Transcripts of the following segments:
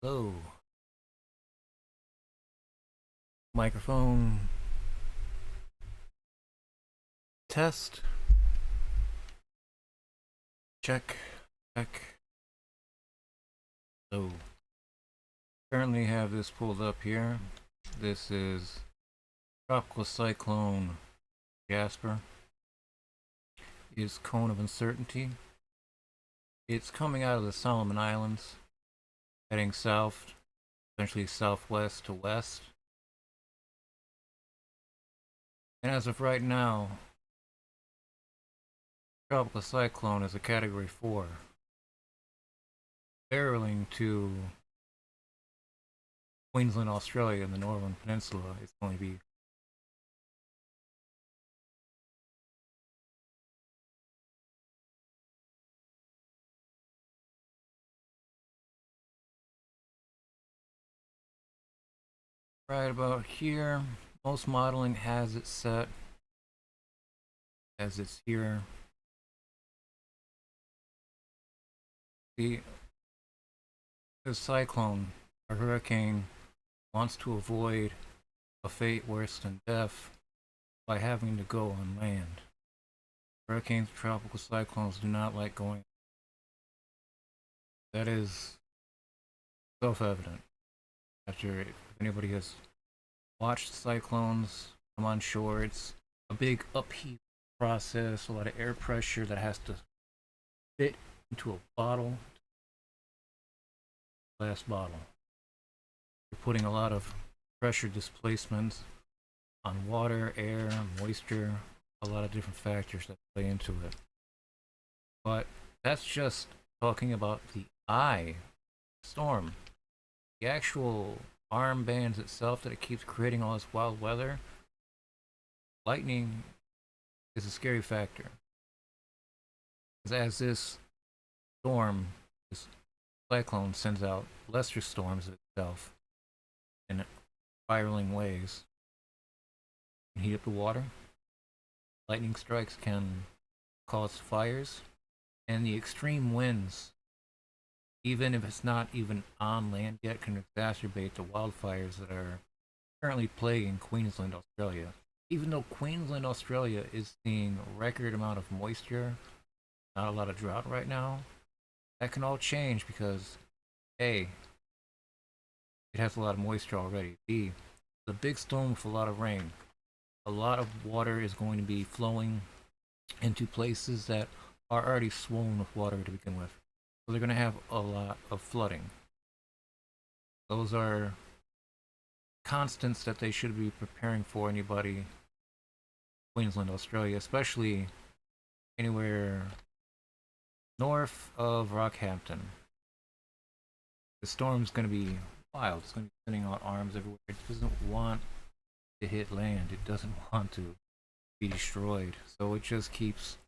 Hello. Microphone test. Check. Check. So, currently have this pulled up here. This is Tropical Cyclone Jasper. Is cone of uncertainty. It's coming out of the Solomon Islands, heading south, eventually southwest to west. And as of right now, Tropical Cyclone is a Category 4, barreling to Queensland, Australia, in the Northern Peninsula. It's going to be right about here. Most modeling has it set as it's here. The cyclone, a hurricane, wants to avoid a fate worse than death by having to go on land. Hurricanes and tropical cyclones do not like going. That is self-evident. If anybody has watched cyclones come on shore, it's a big upheaval process, a lot of air pressure that has to fit into a bottle, glass bottle. You're putting a lot of pressure displacements on water, air, moisture, a lot of different factors that play into it. But that's just talking about the eye storm. The actual armbands itself that it keeps creating all this wild weather, lightning is a scary factor. As this storm, this cyclone sends out lesser storms of itself in spiraling ways, can heat up the water. Lightning strikes can cause fires, and the extreme winds, even if it's not even on land yet, can exacerbate the wildfires that are currently plaguing Queensland, Australia. Even though Queensland, Australia is seeing a record amount of moisture, not a lot of drought right now, that can all change because A, it has a lot of moisture already. B, the big storm with a lot of rain. A lot of water is going to be flowing into places that are already swollen with water to begin with. So they're going to have a lot of flooding. Those are constants that they should be preparing for anybody, Queensland, Australia, especially anywhere north of Rockhampton. The storm's going to be wild. It's going to be sending out arms everywhere. It doesn't want to hit land. It doesn't want to be destroyed. So it just keeps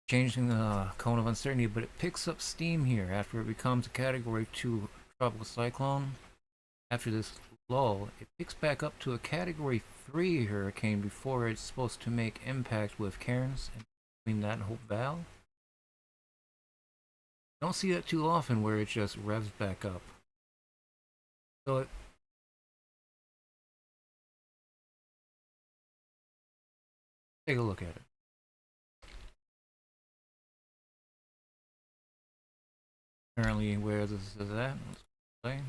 changing the cone of uncertainty, but it picks up steam here after it becomes a Category 2 tropical cyclone. After this lull, it picks back up to a Category 3 hurricane before it's supposed to make impact with Cairns and between that and Hope Valley. Don't see that too often where it just revs back up. So take a look at it. Currently where this is at, let's play.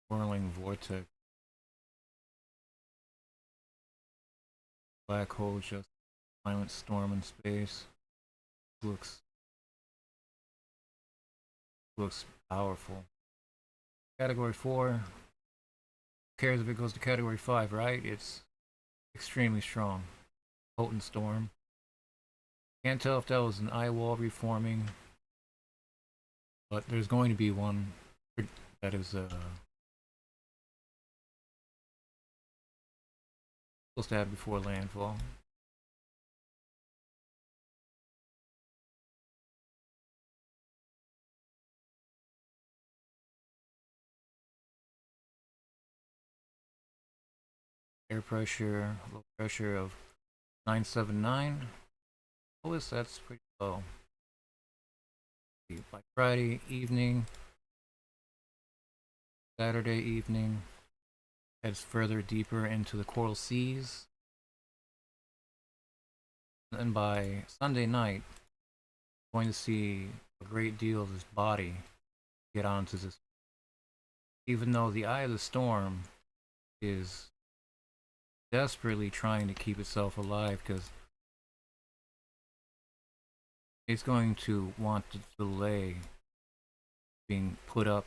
Whirling vortex. Black hole, just violent storm in space. Looks powerful. Category 4. Who cares if it goes to Category 5, right? It's extremely strong. Potent storm. Can't tell if that was an eye wall reforming, but there's going to be one that is supposed to have before landfall. Air pressure, low pressure of 979. Lowest, that's pretty low. By Friday evening, Saturday evening, heads further deeper into the coral seas. And by Sunday night, we're going to see a great deal of this body get onto this. Even though the eye of the storm is desperately trying to keep itself alive because it's going to want to delay being put up.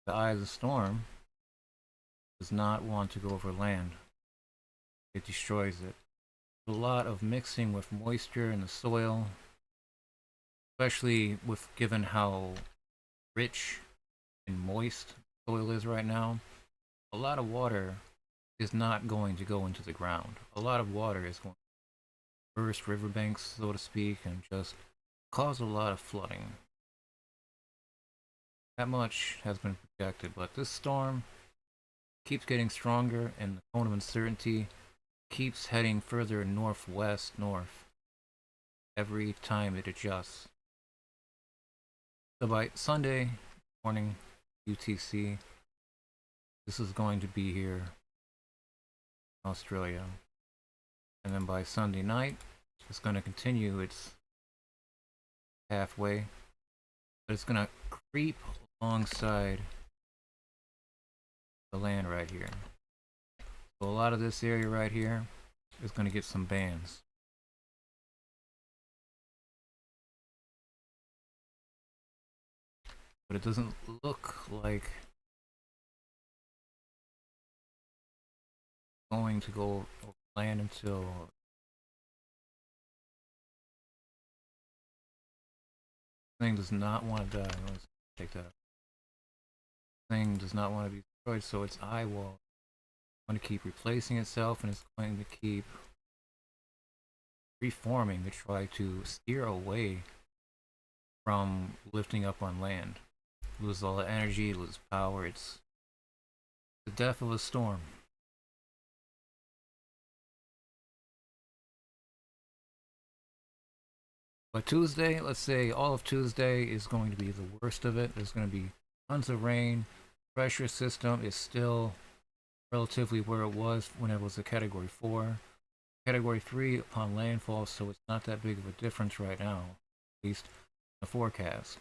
The eye of the storm does not want to go over land. It destroys it. A lot of mixing with moisture in the soil, especially with given how rich and moist soil is right now. A lot of water is not going to go into the ground. A lot of water is going to burst riverbanks, so to speak, and just cause a lot of flooding. That much has been projected, but this storm keeps getting stronger and the cone of uncertainty keeps heading further northwest north every time it adjusts. So by Sunday morning UTC, this is going to be here in Australia. And then by Sunday night, it's going to continue its halfway, but it's going to creep alongside the land right here. So a lot of this area right here is going to get some bands. But it doesn't look like going to go over land until thing does not want to die. Let's take that out. Thing does not want to be destroyed, so its eye wall is going to keep replacing itself, and it's going to keep reforming to try to steer away from lifting up on land. Lose all the energy, lose power. It's the death of a storm. But Tuesday, let's say all of Tuesday is going to be the worst of it. There's going to be tons of rain. Pressure system is still relatively where it was when it was a Category 4. Category 3 upon landfall, so it's not that big of a difference right now, at least in the forecast.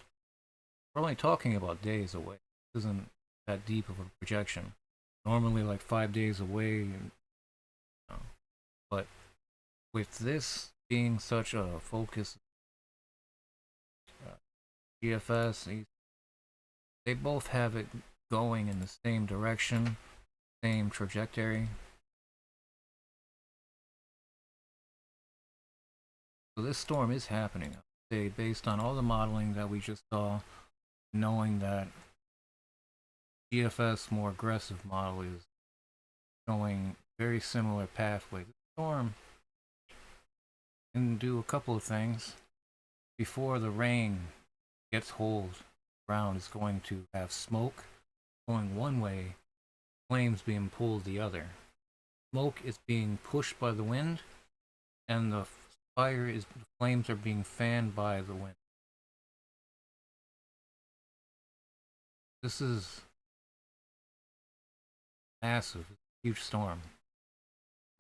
We're only talking about days away. This isn't that deep of a projection. Normally like 5 days away, you know. But with this being such a focus, GFS, they both have it going in the same direction, same trajectory. So this storm is happening. I'd say based on all the modeling that we just saw, knowing that GFS more aggressive model is showing very similar pathway. The storm can do a couple of things. Before the rain gets hold, the ground is going to have smoke going one way, flames being pulled the other. Smoke is being pushed by the wind, and the flames are being fanned by the wind. This is massive, huge storm.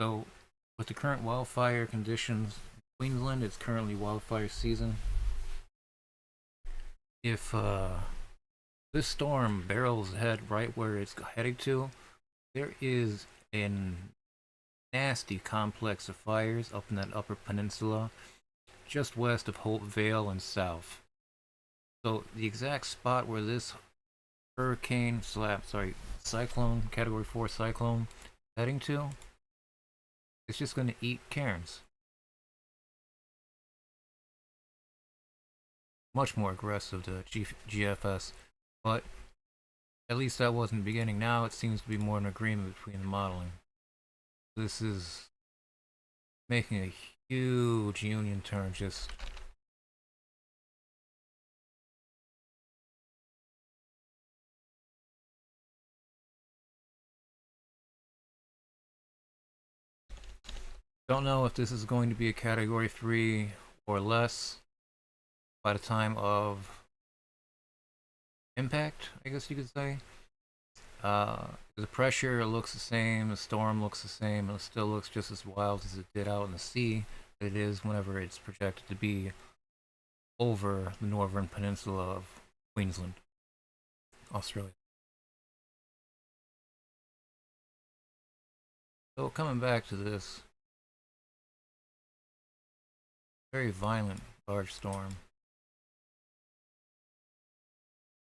So, with the current wildfire conditions in Queensland, it's currently wildfire season. If this storm barrels ahead right where it's heading to, there is a nasty complex of fires up in that upper peninsula, just west of Hope Vale and south. So the exact spot where this cyclone, Category 4 cyclone, heading to, it's just going to eat cairns. Much more aggressive to GFS, but at least that wasn't the beginning. Now it seems to be more an agreement between the modeling. This is making a huge union turn just Don't know if this is going to be a category 3 or less by the time of impact, I guess you could say. The pressure looks the same, the storm looks the same, and it still looks just as wild as it did out in the sea. It is whenever it's projected to be over the northern peninsula of Queensland, Australia. So coming back to this very violent large storm.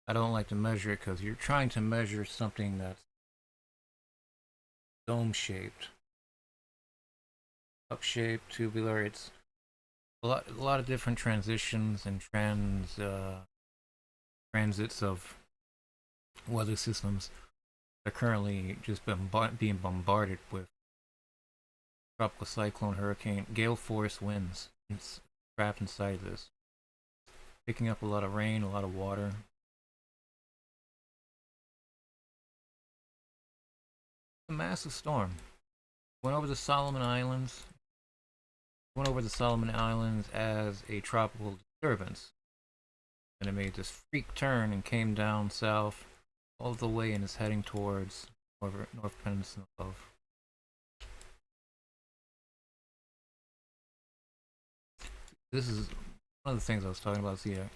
I don't like to measure it because you're trying to measure something that's dome shaped, up shaped, tubular. It's a lot of different transitions and transits of weather systems that are currently just being bombarded with tropical cyclone, hurricane, gale force winds. It's trapped inside this, picking up a lot of rain, a lot of water. A massive storm went over the Solomon Islands. Went over the Solomon Islands as a tropical disturbance, and it made this freak turn and came down south all the way and is heading towards North Peninsula of. This is one of the things I was talking about. See a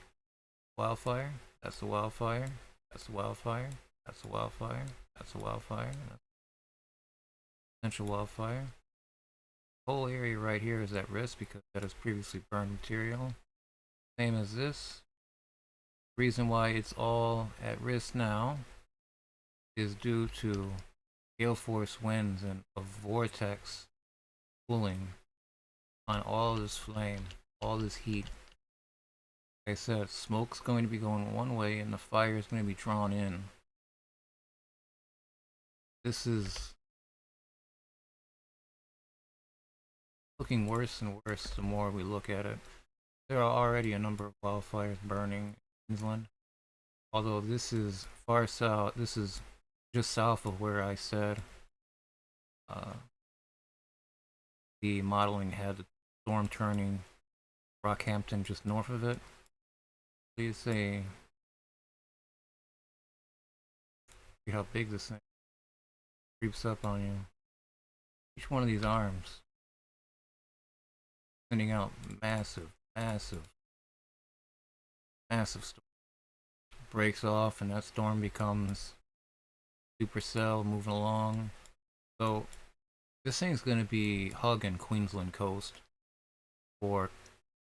wildfire. That's the wildfire. That's the wildfire. That's the wildfire. That's the wildfire. That's potential wildfire. The whole area right here is at risk because that is previously burned material. Same as this. Reason why it's all at risk now is due to gale force winds and a vortex pulling on all this flame, all this heat. Like I said, smoke's going to be going one way and the fire is going to be drawn in. This is looking worse and worse the more we look at it. There are already a number of wildfires burning in Queensland. Although this is far south, this is just south of where I said the modeling had the storm turning Rockhampton just north of it. Please say see how big this thing creeps up on you. Each one of these arms sending out massive, massive, massive storm. Breaks off and that storm becomes supercell moving along. So this thing's going to be hugging Queensland coast for a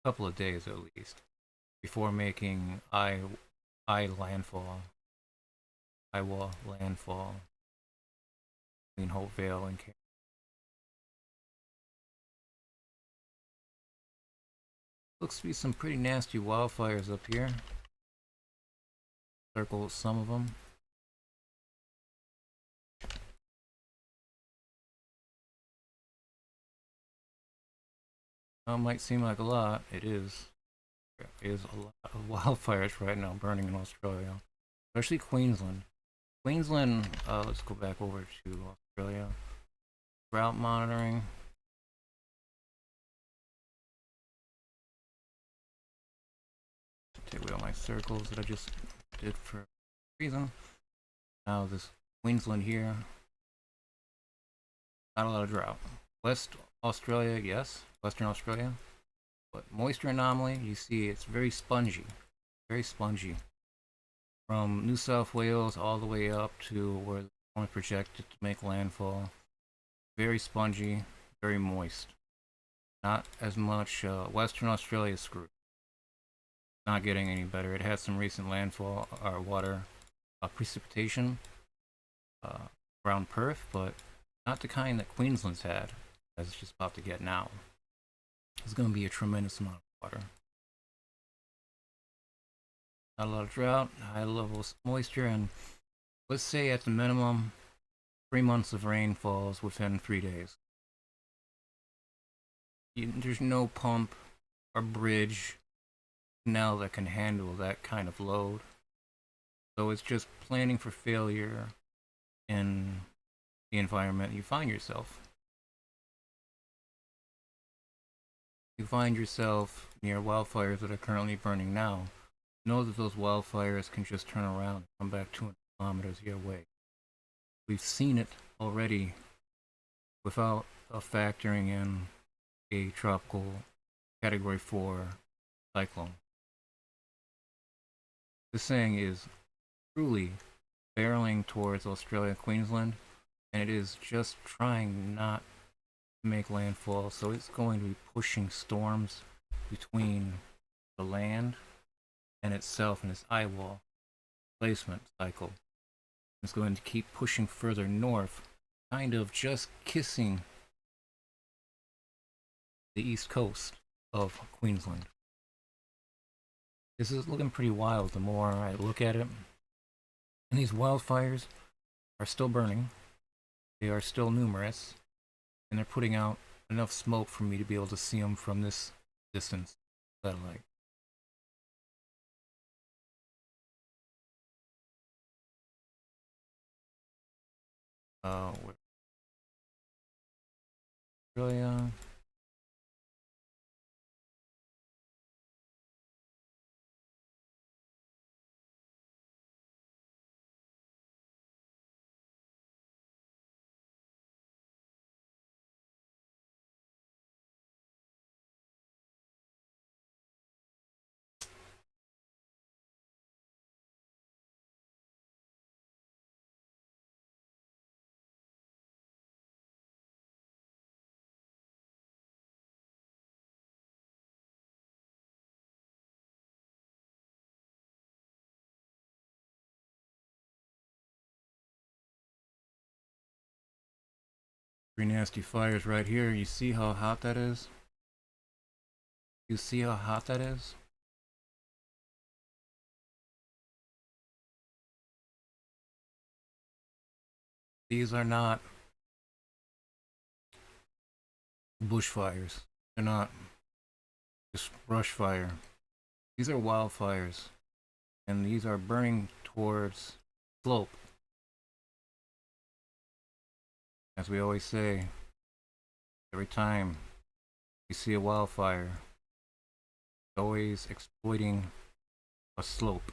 couple of days at least before making landfall between Hopevale and Cairns. Looks to be some pretty nasty wildfires up here. Circle some of them. It might seem like a lot. It is. There is a lot of wildfires right now burning in Australia, especially Queensland. Queensland. Let's go back over to Australia. Drought monitoring. Take away all my circles that I just did for a reason. Now this Queensland here. Not a lot of drought. West Australia, yes. Western Australia. But moisture anomaly, you see it's very spongy. Very spongy. From New South Wales all the way up to where it's only projected to make landfall. Very spongy, very moist. Not as much. Western Australia screwed. Not getting any better. It had some recent landfall or water precipitation around Perth, but not the kind that Queensland's had, as it's just about to get now. It's going to be a tremendous amount of water. Not a lot of drought, high levels of moisture, and let's say at the minimum, 3 months of rain falls within 3 days. There's no pump or bridge now that can handle that kind of load. So it's just planning for failure in the environment you find yourself. you find yourself near wildfires that are currently burning now, know that those wildfires can just turn around and come back 200 kilometers your way. We've seen it already without factoring in a tropical category 4 cyclone. This thing is truly barreling towards Australia, Queensland, and it is just trying not to make landfall, so it's going to be pushing storms between the land and itself in this eye wall placement cycle. It's going to keep pushing further north, kind of just kissing the east coast of Queensland. This is looking pretty wild the more I look at it. And these wildfires are still burning. They are still numerous. And they're putting out enough smoke for me to be able to see them from this distance satellite. Australia. Pretty nasty fires right here. You see how hot that is? You see how hot that is? These are not bushfires. They're not just brush fire. These are wildfires. And these are burning towards slope. As we always say, every time you see a wildfire, it's always exploiting a slope.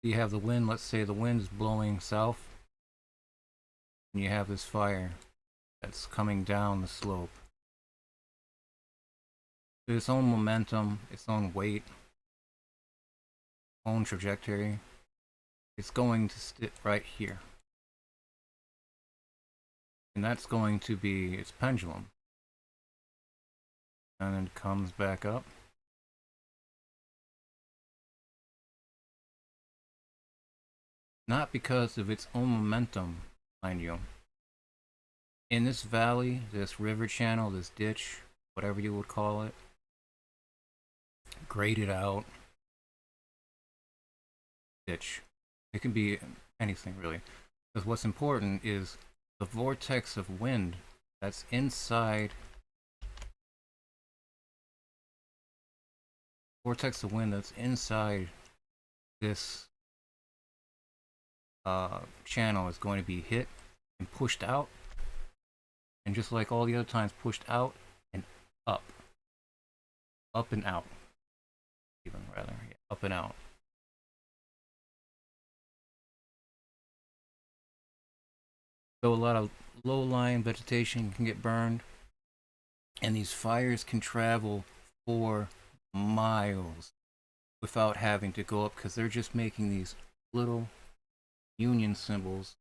You have the wind, let's say the wind is blowing south, and you have this fire that's coming down the slope. Its own momentum, its own weight, own trajectory, it's going to sit right here. And that's going to be its pendulum. And then it comes back up. Not because of its own momentum, mind you. In this valley, this river channel, this ditch, whatever you would call it, graded out ditch. It can be anything really. Because what's important is the vortex of wind that's inside this channel is going to be hit and pushed out, and just like all the other times, pushed out and up and out, even rather, yeah, up and out. So a lot of low-lying vegetation can get burned, and these fires can travel for miles without having to go up, because they're just making these little union symbols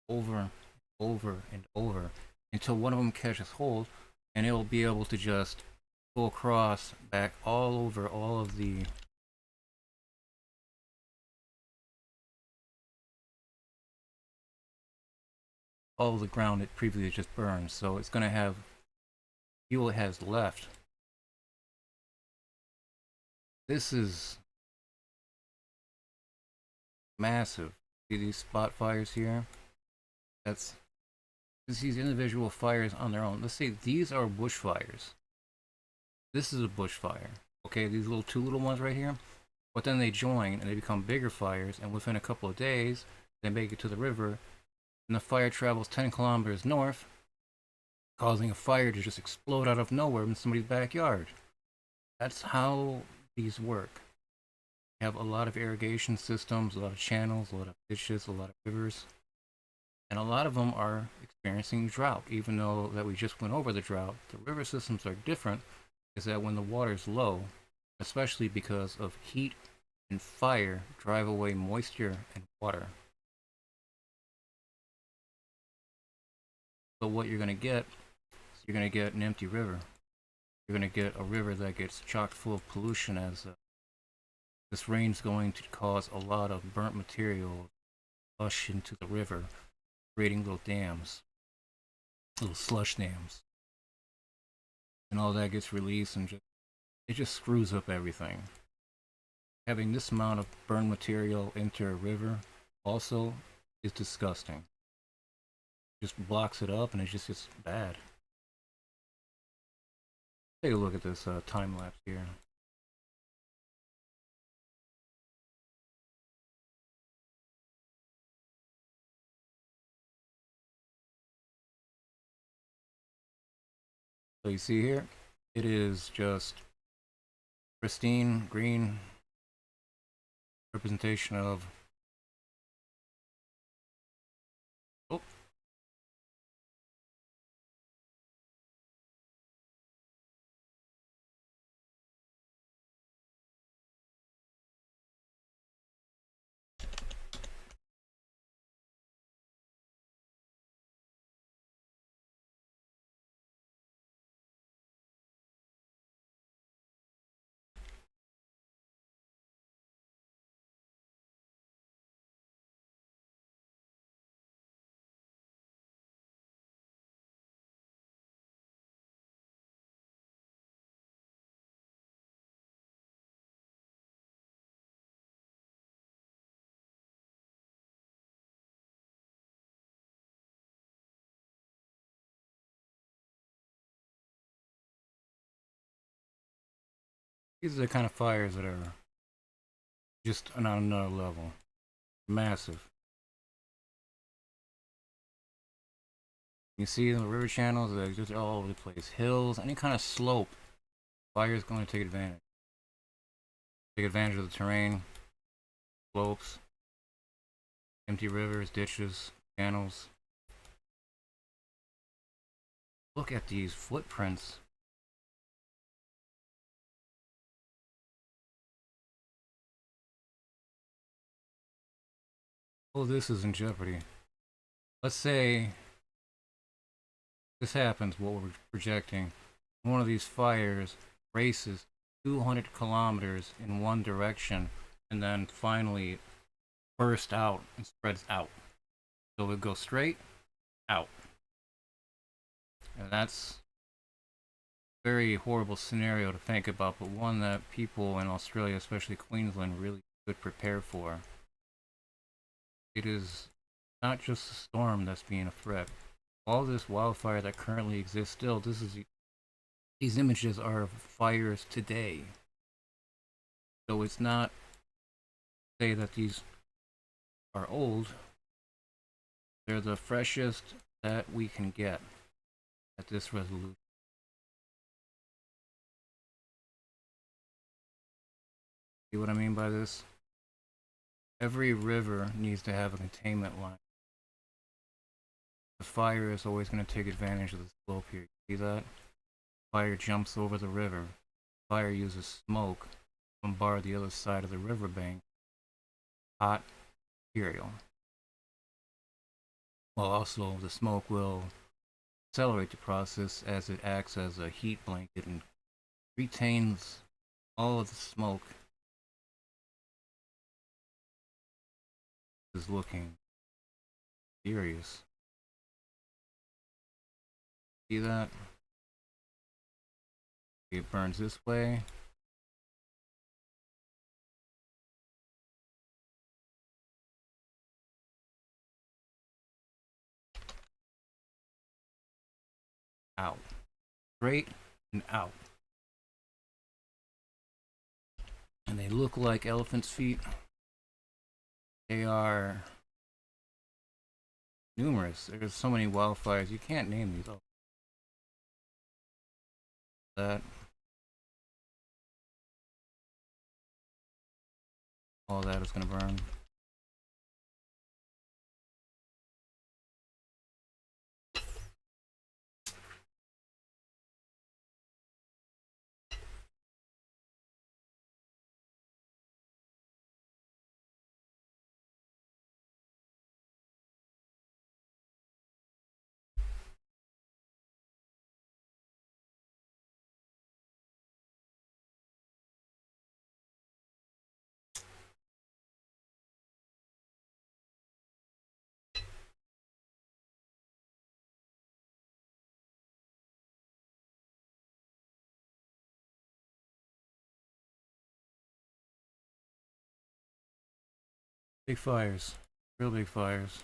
over and over until one of them catches hold, and it will be able to just go across back all over all of the ground it previously just burned. So it's going to have fuel it has left. This is massive. See these spot fires here? That's these individual fires on their own. Let's say these are bushfires. This is a bushfire. Okay, these two little ones right here. But then they join and they become bigger fires, and within a couple of days, they make it to the river, and the fire travels 10 kilometers north, causing a fire to just explode out of nowhere in somebody's backyard. That's how these work. You have a lot of irrigation systems, a lot of channels, a lot of ditches, a lot of rivers, and a lot of them are experiencing drought. Even though that we just went over the drought, the river systems are different. Is that when the water is low, especially because of heat and fire, drive away moisture and water. So what you're going to get is you're going to get an empty river. You're going to get a river that gets chock full of pollution as this rain's going to cause a lot of burnt material flush into the river, creating little dams, little slush dams. And all that gets released and it just screws up everything. Having this amount of burnt material enter a river also is disgusting. It just blocks it up and it just gets bad. Take a look at this time lapse here. So you see here, it is just pristine green representation of these are the kind of fires that are just on another level. Massive. You see in the river channels, they're just all over the place. Hills, any kind of slope, fire is going to take advantage. Take advantage of the terrain, slopes, empty rivers, ditches, channels. Look at these footprints. Oh, this is in jeopardy. Let's say this happens, what we're projecting. One of these fires races 200 kilometers in one direction and then finally bursts out and spreads out. So it goes straight out. And that's a very horrible scenario to think about, but one that people in Australia, especially Queensland, really should prepare for. It is not just a storm that's being a threat. All this wildfire that currently exists still, these images are of fires today. So it's not say that these are old. They're the freshest that we can get at this resolution. See what I mean by this? Every river needs to have a containment line. The fire is always going to take advantage of the slope here. See that? Fire jumps over the river. Fire uses smoke to bombard the other side of the riverbank. Hot material. Well, also the smoke will accelerate the process as it acts as a heat blanket and retains all of the smoke. Is looking furious. See that? It burns this way. Out. Straight and out. And they look like elephant's feet. They are numerous. There's so many wildfires. You can't name these. Oh, That all that is going to burn. Big fires, real big fires.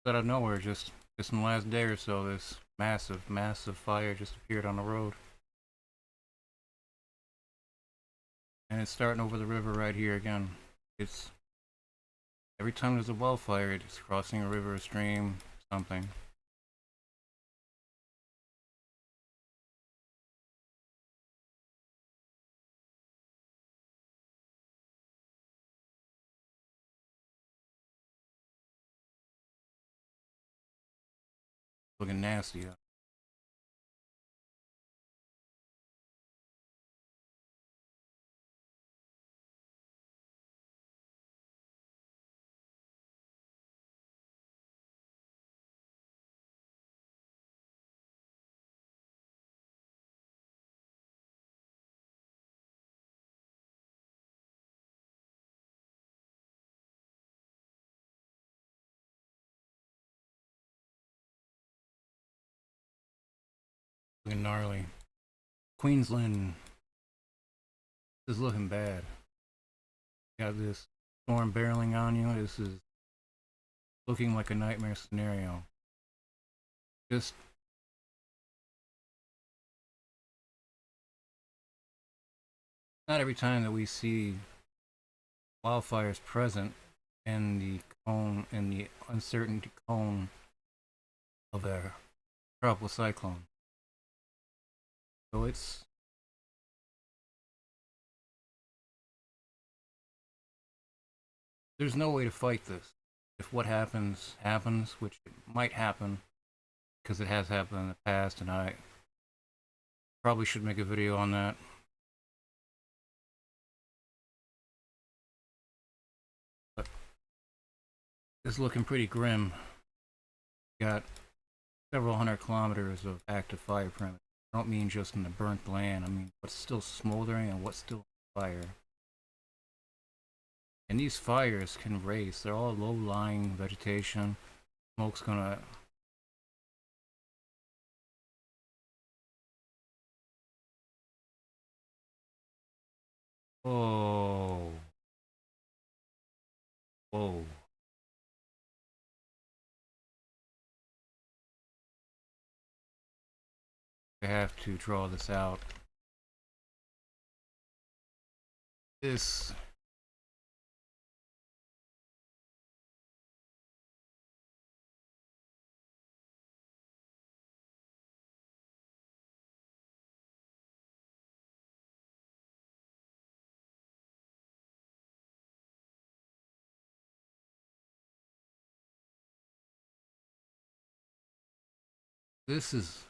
Out of nowhere, just in the last day or so, this massive fire just appeared on the road. And it's starting over the river right here again. It's every time there's a wildfire, it's crossing a river, a stream, something. Looking nasty. Looking gnarly. Queensland is looking bad. Got this storm barreling on you. This is looking like a nightmare scenario. Just not every time that we see wildfires present in the uncertainty cone of a tropical cyclone. So there's no way to fight this. If what happens, which it might happen, because it has happened in the past, and I probably should make a video on that. But it's looking pretty grim. Got several hundred kilometers of active fire premises. I don't mean just in the burnt land. I mean what's still smoldering and what's still on fire. And these fires can race. They're all low-lying vegetation. Smoke's gonna... Oh. Whoa. I have to draw this out. This... This is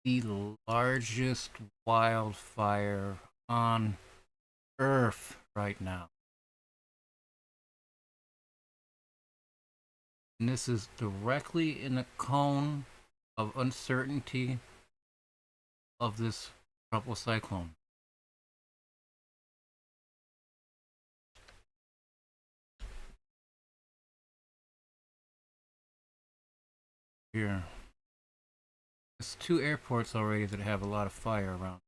the largest wildfire on Earth right now. And this is directly in the cone of uncertainty of this tropical cyclone. Here. There's 2 airports already that have a lot of fire around.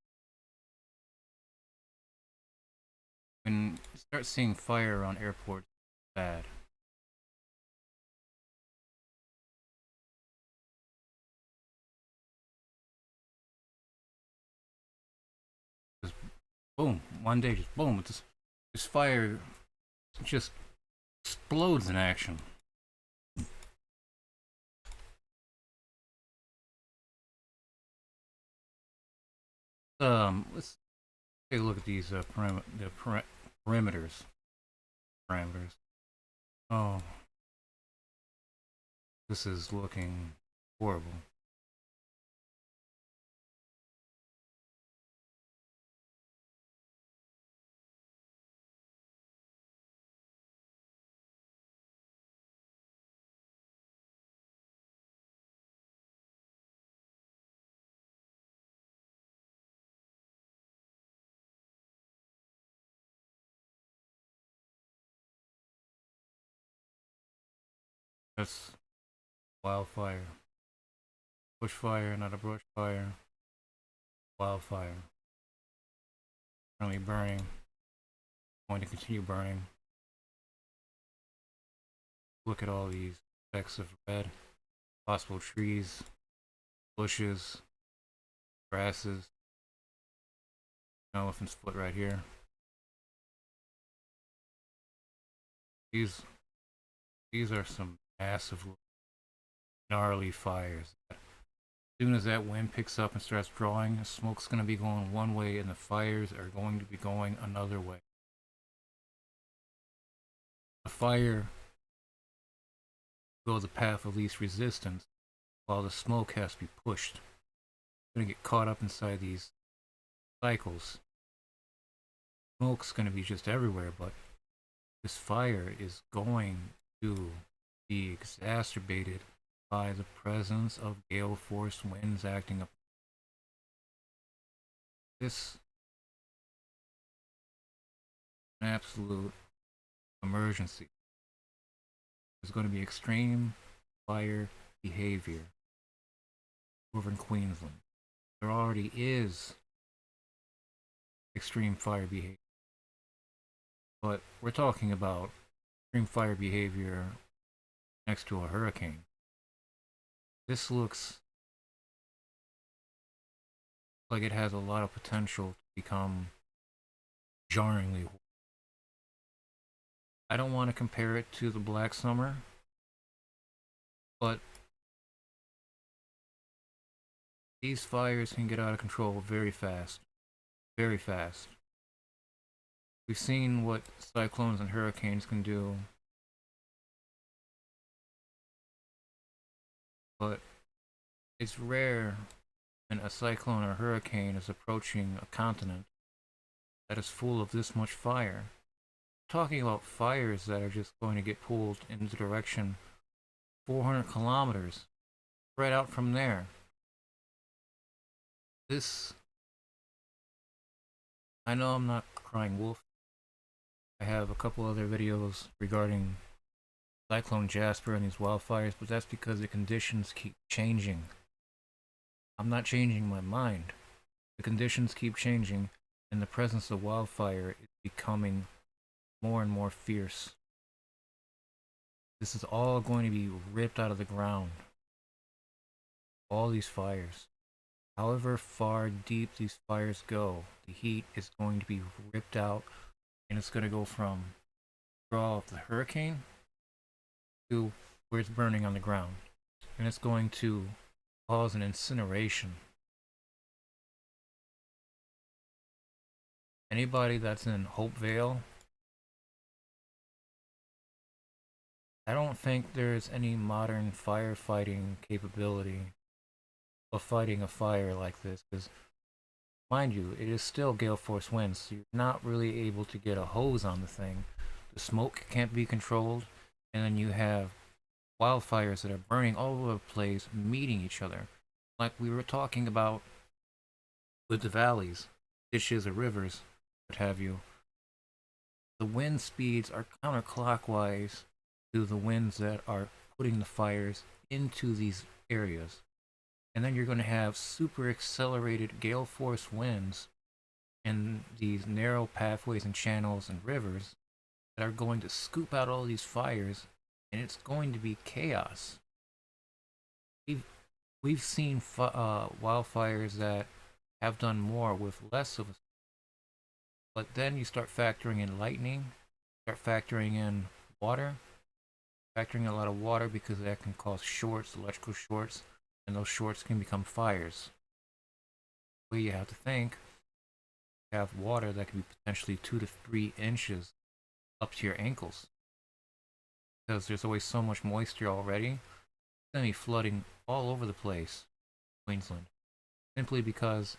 When you start seeing fire around airports, it's bad. Just boom, one day, just boom, this fire just explodes in action. Let's take a look at these perimeters. Parameters. Oh, this is looking horrible. That's wildfire. Bushfire, not a brush fire. Wildfire. Currently burning. Going to continue burning. Look at all these specks of red. Possible trees, bushes, grasses. Elephant's foot right here. These these are some massive, gnarly fires. As soon as that wind picks up and starts drawing, the smoke's going to be going one way and the fires are going to be going another way. The fire goes the path of least resistance, while the smoke has to be pushed. It's going to get caught up inside these cycles. Smoke's going to be just everywhere, but this fire is going to be exacerbated by the presence of gale force winds acting up. This an absolute emergency. There's going to be extreme fire behavior over in Queensland. There already is extreme fire behavior, but we're talking about extreme fire behavior next to a hurricane. This looks like it has a lot of potential to become jarringly. I don't want to compare it to the Black Summer, but these fires can get out of control very fast. Very fast. We've seen what cyclones and hurricanes can do, but it's rare when a cyclone or hurricane is approaching a continent that is full of this much fire. We're talking about fires that are just going to get pulled in the direction 400 kilometers, spread out from there. This, I know I'm not crying wolf. I have a couple other videos regarding Cyclone Jasper and these wildfires, but that's because the conditions keep changing. I'm not changing my mind. The conditions keep changing, and the presence of wildfire is becoming more and more fierce. This is all going to be ripped out of the ground. All these fires. However far deep these fires go, the heat is going to be ripped out, and it's going to go from draw of the hurricane to where it's burning on the ground. And it's going to cause an incineration. Anybody that's in Hopevale, I don't think there's any modern firefighting capability of fighting a fire like this, because mind you, it is still gale force winds, so you're not really able to get a hose on the thing. The smoke can't be controlled, and then you have wildfires that are burning all over the place, meeting each other. Like we were talking about with the valleys, ditches, or rivers, what have you. The wind speeds are counterclockwise to the winds that are putting the fires into these areas. And then you're going to have super accelerated gale force winds in these narrow pathways and channels and rivers that are going to scoop out all these fires, and it's going to be chaos. We've seen wildfires that have done more with less of a, but then you start factoring in lightning, start factoring in water, factoring a lot of water because that can cause shorts, electrical shorts, and those shorts can become fires. Well, you have to think have water that can be potentially 2 to 3 inches up to your ankles, because there's always so much moisture already. It's gonna be flooding all over the place, Queensland, simply because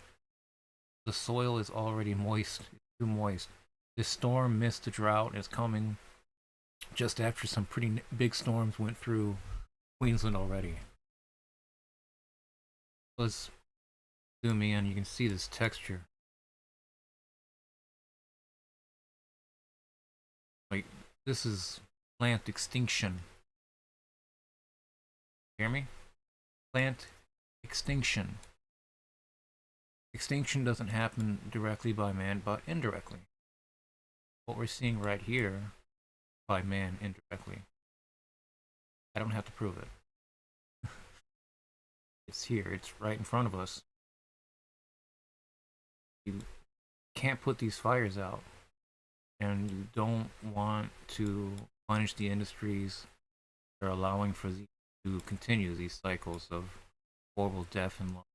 the soil is already moist, too moist. This storm missed the drought and is coming just after some pretty big storms went through Queensland already. Let's zoom in. You can see this texture. Like, this is plant extinction. Hear me? Plant extinction. Extinction doesn't happen directly by man, but indirectly. What we're seeing right here, by man indirectly. I don't have to prove it. It's here. It's right in front of us. You can't put these fires out, and you don't want to punish the industries that are allowing for these to continue these cycles of horrible death and loss.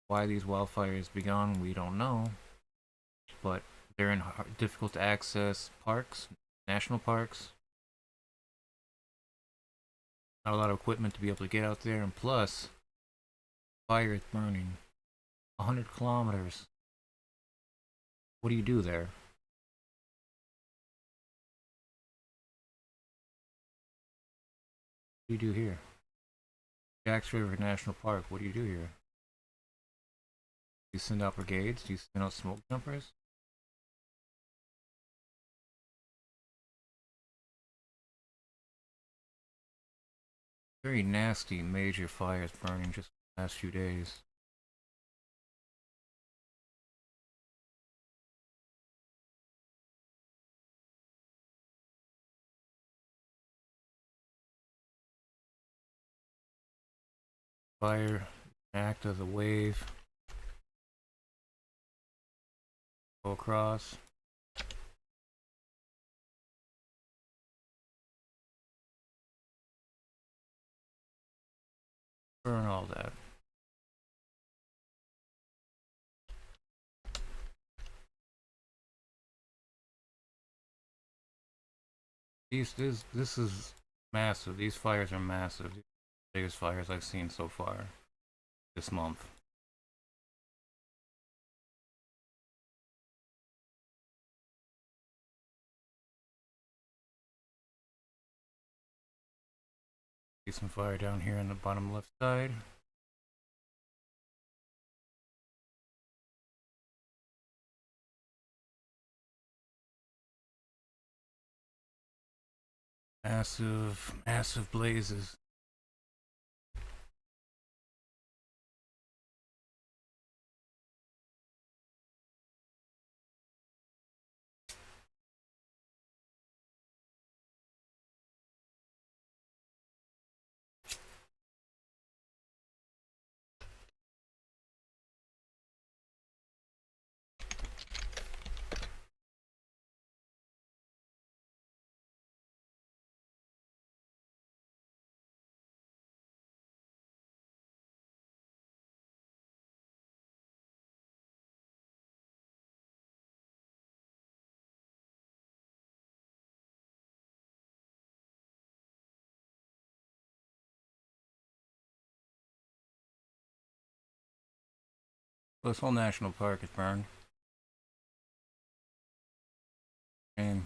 Why these wildfires began, we don't know, but they're in difficult to access parks, national parks. Not a lot of equipment to be able to get out there, and plus, fire is burning 100 kilometers. What do you do there? What do you do here? Jacks River National Park, what do you do here? Do you send out brigades? Do you send out smoke jumpers? Very nasty major fires burning just the last few days. Fire act as a wave. Go across. Burn all that. This is massive. These fires are massive. These are the biggest fires I've seen so far this month. See some fire down here on the bottom left side. Massive, massive blazes. Well, this whole national park is burned. And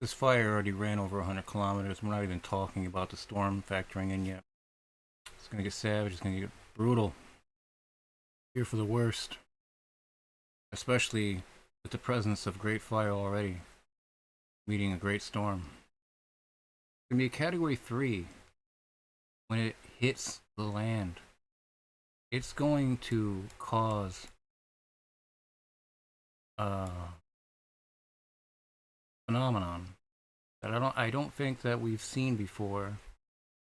this fire already ran over 100 kilometers. We're not even talking about the storm factoring in yet. It's gonna get savage. It's gonna get brutal. Here for the worst. Especially with the presence of great fire already meeting a great storm. It's gonna be a category 3 when it hits the land. It's going to cause a phenomenon that I don't think that we've seen before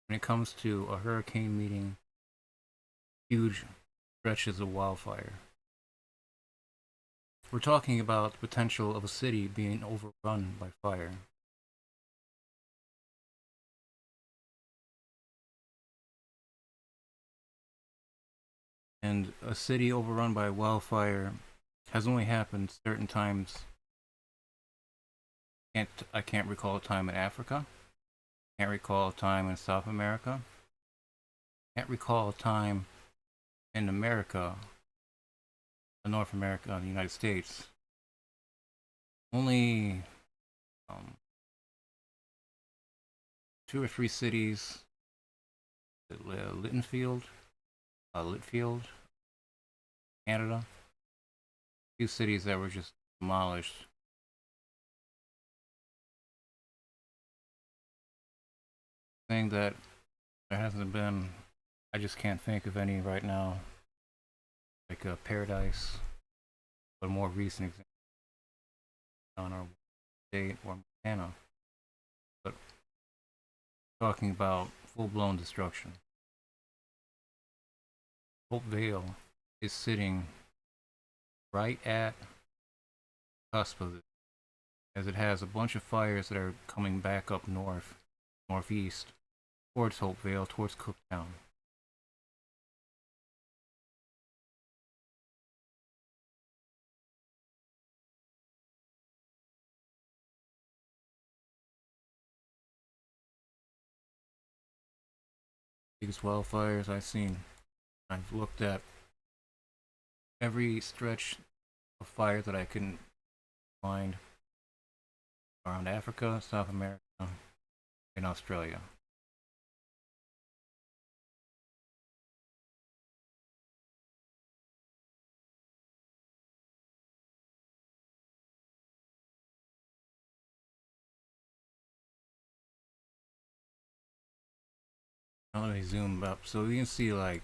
when it comes to a hurricane meeting huge stretches of wildfire. we're talking about the potential of a city being overrun by fire. And a city overrun by wildfire has only happened certain times. I can't recall a time in Africa. Can't recall a time in South America. Can't recall a time in America, North America, the United States. Only um, two or three cities, Litfield, Canada. A few cities that were just demolished. Saying that there hasn't been, I just can't think of any right now, like Paradise, but more recent example on our state or Montana. But talking about full blown destruction. Hope Vale is sitting right at the cusp of it, as it has a bunch of fires that are coming back up northeast, towards Hopevale, towards Cooktown. Biggest wildfires I've seen. I've looked at every stretch of fire that I can find around Africa, South America, and Australia. Now let me zoom up so you can see like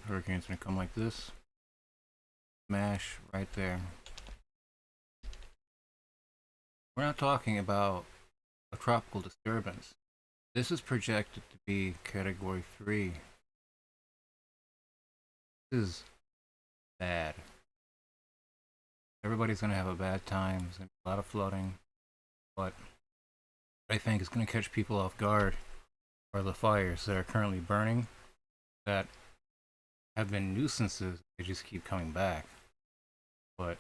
hurricanes gonna come like this, smash right there. We're not talking about a tropical disturbance. This is projected to be Category 3. This is bad. Everybody's gonna have a bad time. There's gonna be a lot of flooding, but I think it's gonna catch people off guard are the fires that are currently burning that have been nuisances. They just keep coming back. But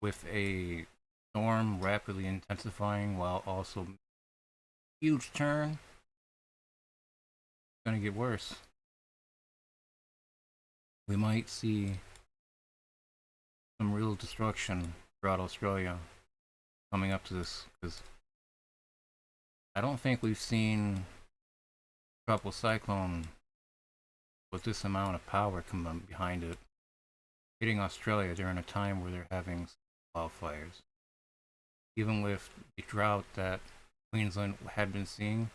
with a storm rapidly intensifying while also huge turn, it's gonna get worse. We might see some real destruction throughout Australia coming up to this because I don't think we've seen Tropical Cyclone with this amount of power coming behind it hitting Australia during a time where they're having wildfires. Even with the drought that Queensland had been seeing,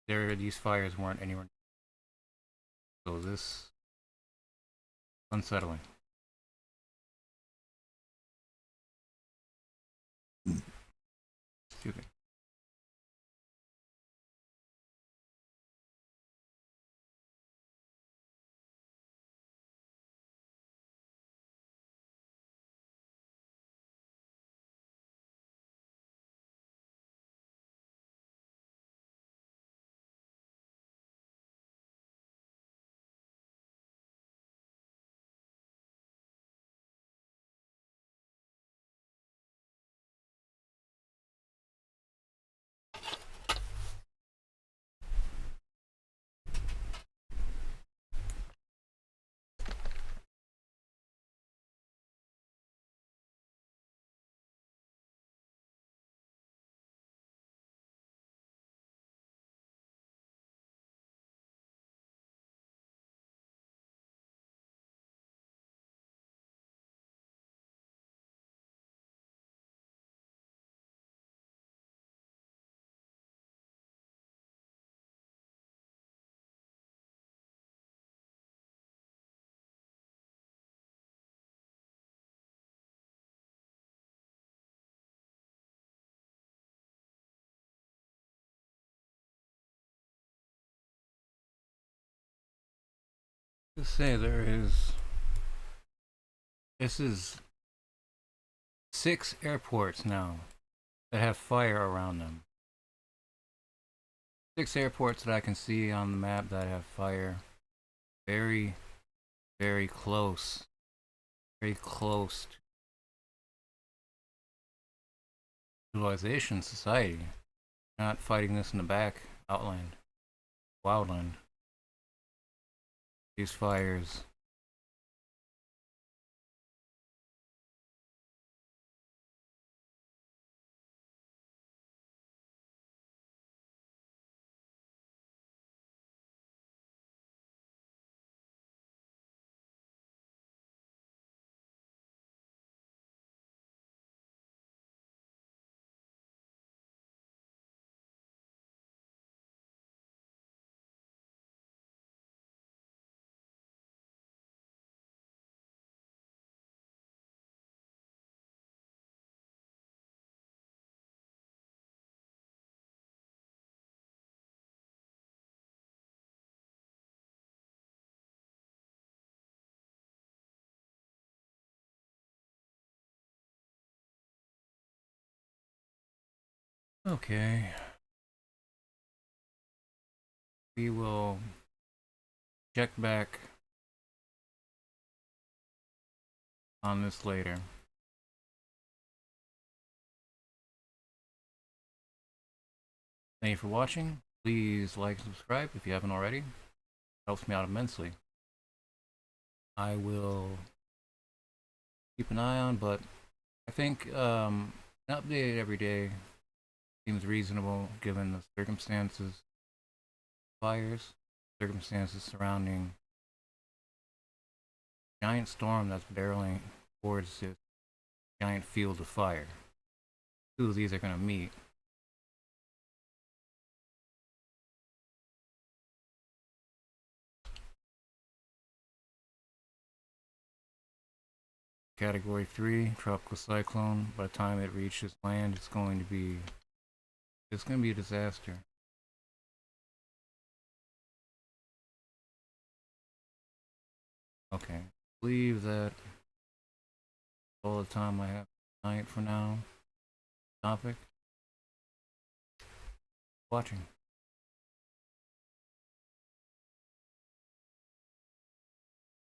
these fires weren't anywhere. So this unsettling. Excuse me. To say this is 6 airports now that have fire around them. 6 airports that I can see on the map that have fire. Very, very close. Very close to civilization, society. Not fighting this in the back, outland, wildland. These fires. Okay. We will check back on this later. Thank you for watching. Please like and subscribe if you haven't already. It helps me out immensely. I will keep an eye on, but I think an update every day seems reasonable given the circumstances, fires, circumstances surrounding a giant storm that's barreling towards this giant field of fire. Two of these are going to meet. Category 3, Tropical Cyclone. By the time it reaches land, it's going to be a disaster. Okay, I believe that all the time I have tonight for now. Topic. Watching.